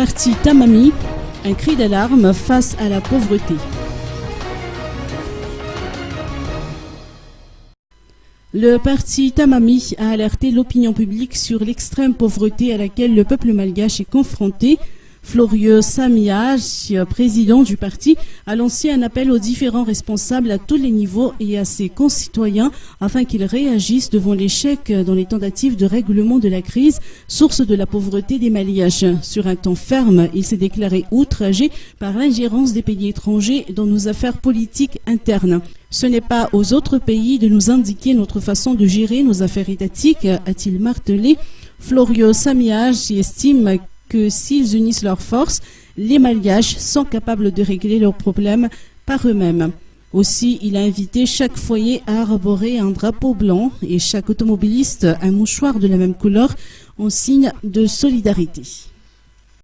parti Tamami, un cri d'alarme face à la pauvreté. Le parti Tamami a alerté l'opinion publique sur l'extrême pauvreté à laquelle le peuple malgache est confronté. Florio Samiaj, président du parti, a lancé un appel aux différents responsables à tous les niveaux et à ses concitoyens afin qu'ils réagissent devant l'échec dans les tentatives de règlement de la crise, source de la pauvreté des Malgaches. Sur un ton ferme, il s'est déclaré outragé par l'ingérence des pays étrangers dans nos affaires politiques internes. Ce n'est pas aux autres pays de nous indiquer notre façon de gérer nos affaires étatiques, a-t-il martelé. Florio Samiaj estime que s'ils unissent leurs forces, les Malgaches sont capables de régler leurs problèmes par eux-mêmes. Aussi, il a invité chaque foyer à arborer un drapeau blanc et chaque automobiliste un mouchoir de la même couleur en signe de solidarité.